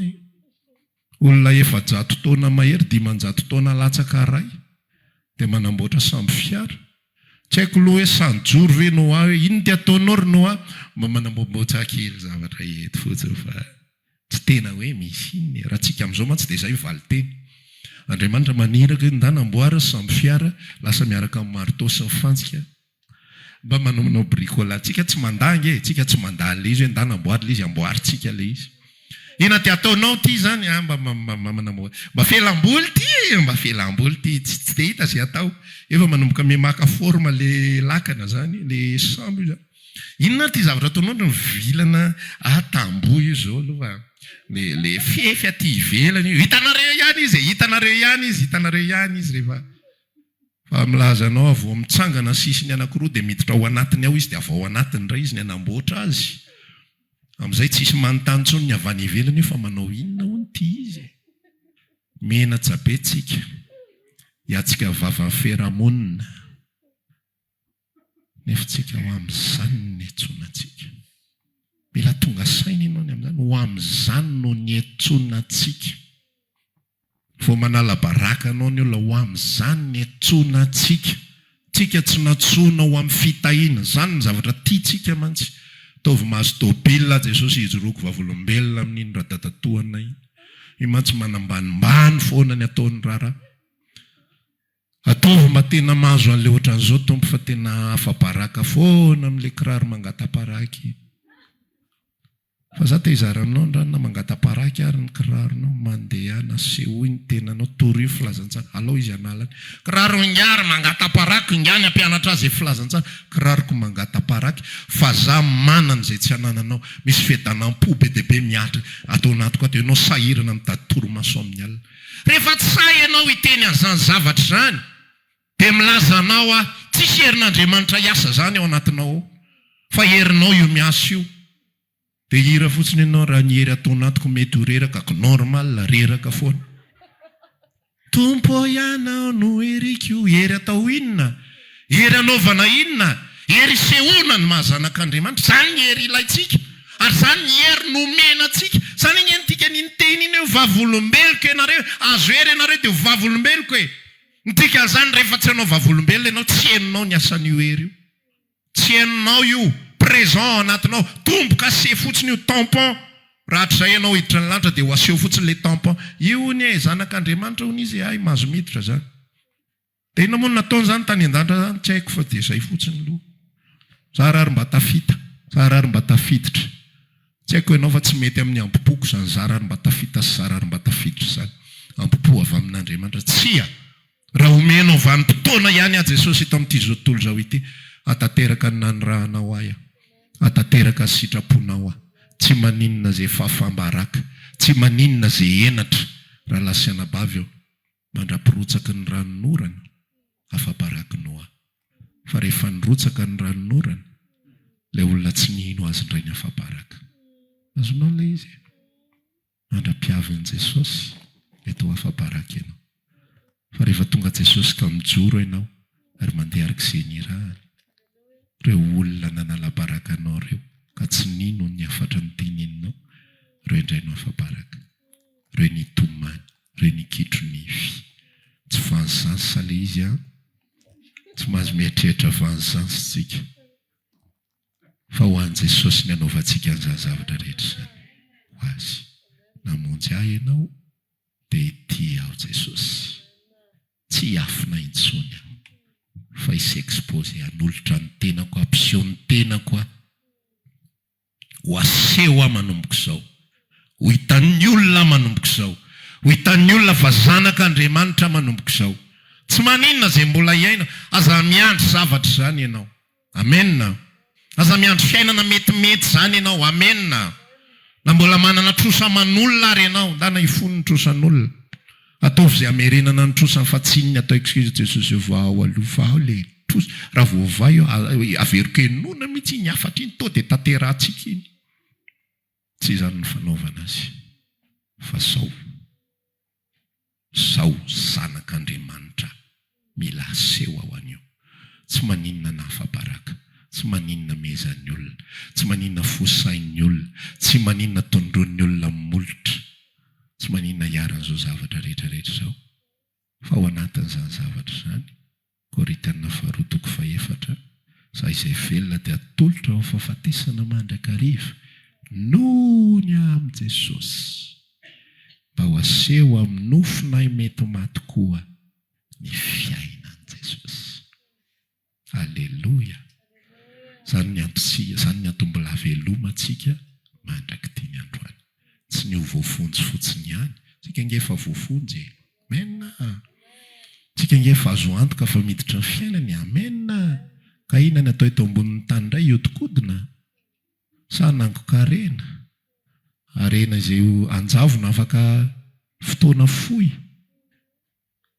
Olona 700 taona mahery 500 taona latsaka ray dia manamboatra samby fiara. Tsy haiko loha hoe sanjoro ve Noa hoe ino ty ataonao ry Noa? Mba manamboatra kely zavatra eto fotsiny fa tsy tena hoe misy iny. Raha tsika amin'izao mantsy dia izay valiteny. Andriamanitra maniraka hoe ndanamboara samby fiara lasa miaraka amin'ny marteau sy ny fantsika. Mba manao bricolage. Tsika tsy mandangy tsika tsy mandala izy hoe ndanamboara le izy amboaritsika le izy. Ina ty ataonao ty zany mba felamboly ty mba felamboly ty tsy dia hita zay atao. Efa manomboka memaka forma le lakana zany le sambo zany. Inona ty zavatra ataonao ny vilana tamboho io zao aloha le fefy aty ivelany hitanareo ihany izy hitanareo ihany izy rehefa fa milazanao avao mitsangana sisiny anankiroa dia miditra ao anatiny ao izy dia avao anatiny ray izy ny anamboatra azy. Amin'izay tsisy manontany tsony ny avy any ivelany io fa manao inona hono ty izy. Mena tsabetsika. Iatsika vavan'ny feramonina. Nefa tsika ho amin'izany ny etsonatsika. Mila tonga saina ianao ny amin'izany. Ho amin'izany no ny etsonatsika. Vao manala baraka anao ny olona ho amin'izany ny etsonatsika. Tsika tsy natsona ho amin'ny fitahiana. Zany ny zavatra tiatsika mantsy. Taovy mahazo tôbila Jesosy hijoroako vavolombelona amin'iny radadatoana iny. Io mantsy manambanimbany foana ny ataony rara. Ataovy mba tena mahazo an'ilay ohatran'izao tompo fa tena afa-baraka foana amin'ilay kiraro mangata-paraky. Fa za te hizara aminao ndrano na mangata-paraky ary ny kiraronao mandeha naseho iny tenanao tory filazantsara. Alao izy analany. Kiraro ingary mangata-paraky ingany ampianatra azy filazantsara. Kiraroko mangata-paraky fa za manana izay tsy anananao. Misy fedanam-po be dia be miatra atao anatiko ato ianao sahirana mitady toromaso amin'ny alina. Rehefa tsy sahy ianao hiteny an'izany zavatra zany dia milazanao tsisy herin'Andriamanitra hiasa zany ao anatinao fa herinao io miasa io. Dia hira fotsiny ianao raha ny hery atao anatiko mety ho reraka ko normal reraka foana. Tompo ianao no heriko hery atao inona? Hery anaovana inona? Hery sehoana ny mahazanak'Andriamanitra. Zany ny hery ilaitsika. Ary zany ny hery nomenantsika. Zany iny antika niny teny iny hoe vavolombeloko ianareo. Azo hery ianareo dia vavolombeloko e. Ntika zany rehefa tsy hanao vavolombelona ianao tsy henonao ny asan'io hery io. Tsy henonao io. Présent anatinao. Tomboka aseho fotsiny io tampon. Raha hatrizay ianao hiditra ny lanitra dia ho aseho fotsiny le tampon. Io ny zanak'Andriamanitra hono izy ay mahazo miditra zany. Dia inona moa nataony zany tany an-danitra zany tsy haiko fa dia izay fotsiny loha. Za rary mba tafita. Za rary mba tafiditra. Tsy haiko ianao fa tsy mety amin'ny ampopoko zany za rary mba tafita sy za rary mba tafiditra zany. Ampopo avy amin'Andriamanitra. Tsia. Raha omenao vanim-potoana ihany a Jesosy ito amin'ity zao tontolo zao ity. Atateraka ny nanirahanao ahy. Atateraka ny sitraponao ahy. Tsy maninona izay fahafambaraka. Tsy maninona izay enatra. Raha lasiana bavy eo. Mandrapirotsaka ny ranonorana. Afabarakinao ahy. Fa rehefa nirotsaka ny ranonorana. Ilay olona tsy nihino azy indray ny afabaraka. Azonao ilay izy. Mandrapiavin'i Jesosy. Mety ho afabaraka ianao. Fa rehefa tonga Jesosy ka mijoro ianao. Ary mandeha araka izay nirahany. Ireo olona nanala baraka anao ireo ka tsy nino ny afatra ny teneninao. Ireo indray no afabaraka. Ireo nitomany. Ireo nikitro nify. Tsy vanzansy ilay izy tsy mahazo mieritreritra vanzansy tsika. Fa ho an'i Jesosy ny anaovantsika an'izany zavatra rehetra izany. Ho azy. Namonjy ahy ianao dia ity aho Jesosy. Tsy afina intsony aho. Fa is-expose anolotra ny tenako, ampiseho ny tenako ho aseho aho manomboko izao. Ho hitan'ny olona manomboko izao. Ho hitan'ny olona fa zanak'Andriamanitra manomboko izao. tsy maninona zay mbola iaina, aza miandry zavatra zany ianao. Amenna. Aza miandry fiainana metimety zany ianao. Amenna. Na mbola manana trosa aman'olona ary ianao, dana ifony ny trosan'olona. Ataovy zay amerenana ny trosany fa tsininy atao excuse Jesosy vao alofa le trosa. Raha voava io averiko enona mihitsy iny afatra iny to dia tanterahantsika iny. Tsy izany ny fanaovana azy. Fa Sao zanak'Andriamanitra mila aseho ao an'io. Tsy maninona nafabaraka, tsy maninona mezan'ny olona, tsy maninona fosain'ny olona, tsy maninona tondron'ny olona molotra, tsy maninona iaran'izao zavatra rehetrarehetra zao. Fa ao anatin'izany zavatra zany, Korintiana 2:4, za izay velona dia atolotra ao fahafatesana mandrakariva noho ny amin'ny Jesosy, mba ho aseho amin'ny nofinay mety maty koa ny fiainan' Jesosy. Alleluia. Zany ny antombola velomantsika mandraky ny androany. Tsy ny ho voafonjy fotsiny ihany. Tsika ngefa voafonjy. Amenna. Tsika ngefa azo antoka fa miditra ny fiainany. Amenna. Ka inona ny atao eto ambonin'ny tany indray iodikodina? Sa nangoka arena. Arena izay anjavona afaka fotoana fohy.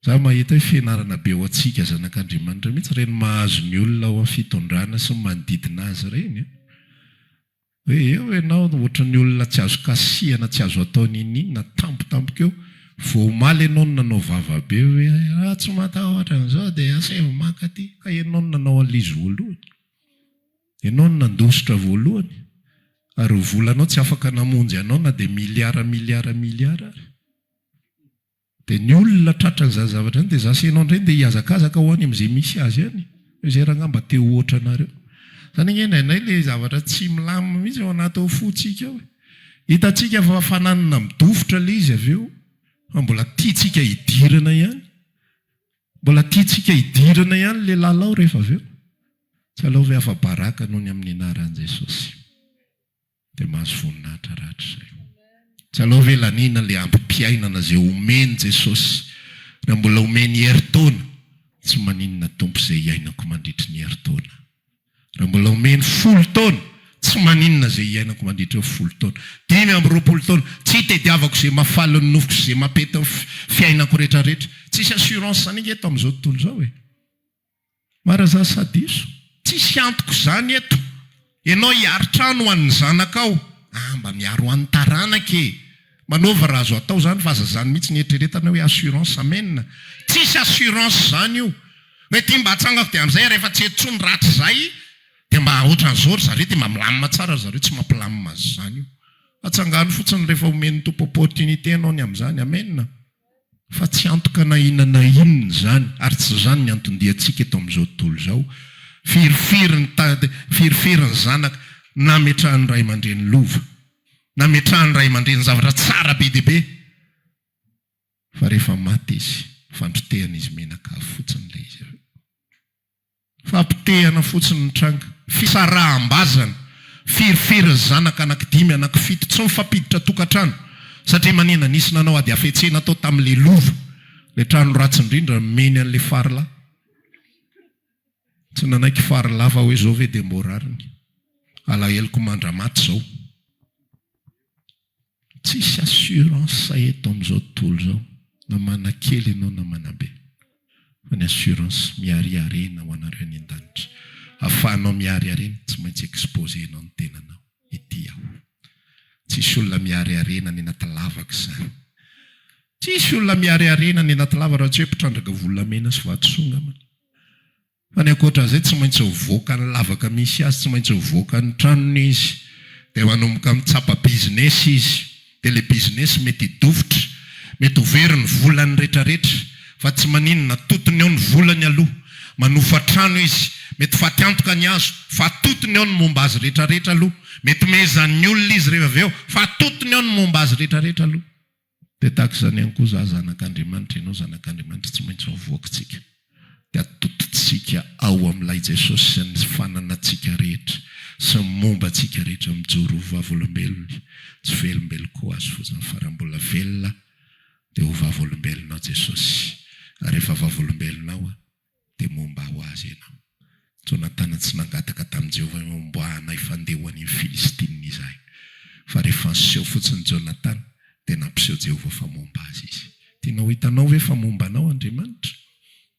Za mahita hoe fianarana be ao antsika zanak'Andriamanitra mihitsy reny mahazo ny olona ao amin'ny fitondrana sy manodidina azy reny. Hoe eo ianao ohatran'ny olona tsy azo kasihana, tsy azo atao ninina, tampotampoka eo. Vao omaly ianao nanao vavabe hoe raha tsy matahotra an'izao dia asevo maka aty. Ka ianao nanao an'izy voalohany. Ianao nandositra voalohany. Ary volanao tsy afaka namonjy anao na dia miliara. Dia ny olona tratran'izany zavatra any dia zasy ianao indray dia hiazakazaka ho any amin'izay misy azy any. Izay raha ngamba te ohatra anareo. Zany ngenanay ilay zavatra tsy milamina mihitsy ao anaty ao fotsika ao. Hitantsika fa fananana midofotra ilay izy avy eo. Fa mbola tiatsika hidirana ihany. Mbola tiatsika hidirana ihany ilay lalao rehefa avy eo. Tsy alao hoe afa-baraka noho ny amin'ny anaran'i Jesosy. Dia mahazo voninahitra raatra izay. Tsy alao hoe lanina ilay ampim-piainana izay omeny Jesosy. Raha mbola omeny herintaona, tsy maninona tompo izay iainako mandritry ny herintaona. Raha mbola omeny 10 taona, tsy maninona izay iainako mandritry ny 10 taona. 5-20 taona, tsy tediavako izay mafaly ny nofoko izay mampety ny fiainako rehetrarehetra. Tsisy assurance zany eto amin'izao tontolo izao e. Mara za sadiso, tsisy antoko zany eto. Ianao hiaro-trano ho an'ny zanakao, mba miaro ho an'ny taranaka e. Manaova raha azo atao zany fa aza zany mihitsy ny eritreretana hoe assurance. Amenna. Tsisy assurance zany io. Hoe ty mba hatsangako dia amin'izay rehefa tsy etsony ratsy izay dia mba ohatran'izao ry zareo dia mba milamina tsara zareo, tsy mampilamina azy zany io. Atsangano fotsiny rehefa omen'ny tompo opportunité anao ny amin'izany. Amenna. Fa tsy antoka na inona zany, ary tsy zany ny antondiantsika eto amin'izao tontolo izao. Firifiry zanaka nametrahan'ny ray aman-dreny lova, nametrahan'ny ray aman-dreny zavatra tsara be dia be. Fa rehefa maty izy, fandrotehana izy menaka fotsiny ilay izy. Fampitehana fotsiny ny tranga, fisaraham-bazana, firifiry zanaka anankidimy anankifito, tsy mifampiditra tokantrano. Satria manina nisy nanao ady afetsena tao tamin'ilay lova, ilay trano ratsy indrindra meny an'ilay farila. Tsy nanaiky farila fa hoe zao ve dia mborariny. Alaheloko mandramaty zao. Tsisy assurance eto amin'izao tontolo izao. Na mana kely ianao na mana be. Fa ny assurance miariarena ho anareo any an-danitra. Ahafahanao miariarena, tsy maintsy exposenao ny tenanao. Ity aho. Tsisy olona miariarena ny anaty lavaka izany. Tsisy olona miariarena ny anaty lavaka raha tsy hoe mpitrandraka volamena sy vatosonga man. Fa ny ankoatran'izay tsy maintsy hovoaka ny lavaka misy azy, tsy maintsy hovoaka ny tranony izy. Dia manomboka mitsapa business izy. Dia ilay business mety hidofotra, mety ho very ny volany rehetrarehetra, fa tsy maninona totony eo ny volany aloha. Manofa trano izy, mety fatiantoka ny azo, fa totony eo ny momba azy rehetrarehetra aloha. Mety mezan'ny olona izy rehefa avy eo, fa totony eo ny momba azy rehetrarehetra aloha. Dia tahaka izany ihany koa za zanak'Andriamanitra, ianao zanak'Andriamanitra, tsy maintsy hovoakantsika. Dia atotontsika ao amin'ilay Jesosy sy ny fananantsika rehetra, sy ny momba antsika rehetra mijoro ho vavolombelona. Tsy velombelo koa azo fotsiny fa raha mbola velona dia ho vavolombelona Jesosy. rehefa vavolombelonao dia momba ho azy ianao. Jonatana tsy nangataka tamin'i Jehovah momboahana ifandehoany ny Filistinina izahay. Fa rehefa niseho fotsiny Jonatana dia nampiseho Jehovah fa momba azy izy. Tianao hitanao hoe fa momba anao Andriamanitra?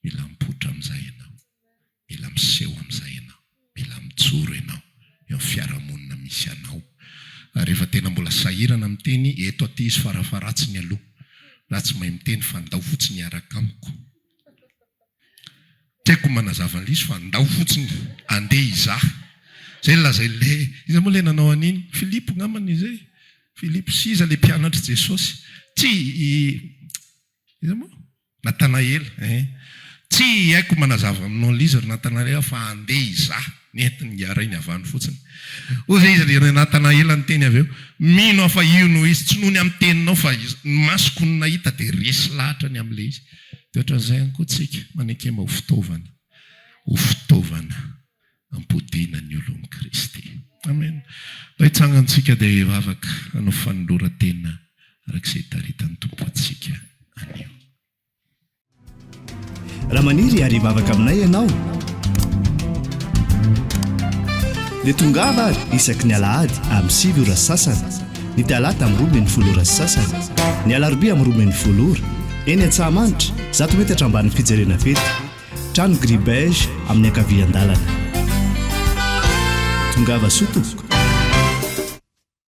Mila mipoitra amin'izay ianao. Mila miseho amin'izay ianao. Mila mijoro ianao eo amin'ny fiarahamonina misy anao. Rehefa tena mbola sahirana miteny eto aty izy farafaratsiny aloha. Raha tsy mahay miteny fa ndao fotsiny hiaraka amiko. Tiako manazava an'izy fa ndao fotsiny andeha izaho. Zay lazay le iza moa le nanao an'iny? Filipo ngamany izay. Filipo siza le mpianatra Jesosy. Tsy iza moa? Natanaela. Tsy haiko manazava aminao liza Natanaela fa andeha izaho. Nentiny hiara iny avany fotsiny. Zay izy le Natanaela ny teny avy eo. Mino fa io no izy tsy noho ny amin'ny teninao fa masoko ny nahita dia resy lahatra ny amin'ilay izy. Dia ohatran'izay ihany koa tsika manekema ho fitaovana. Ho fitaovana ampodiana ny olon'i Kristy. Amen. Raha hitsangantsika dia hivavaka hanao fanoloran-tena arak'izay taritany tompo antsika anio.
Raha maniry ary hivavaka aminay ianao dia tongava ary isaky ny alahady amin'ny 7 ora sasany, ny talata amin'ny 12 ora sasany, ny alarobia amin'ny 12 ora, eny Antsahamanitra 100 metatra ambany fijerena fety, trano Gribege amin'ny ankavian-dalana. Tongava soa tompoko.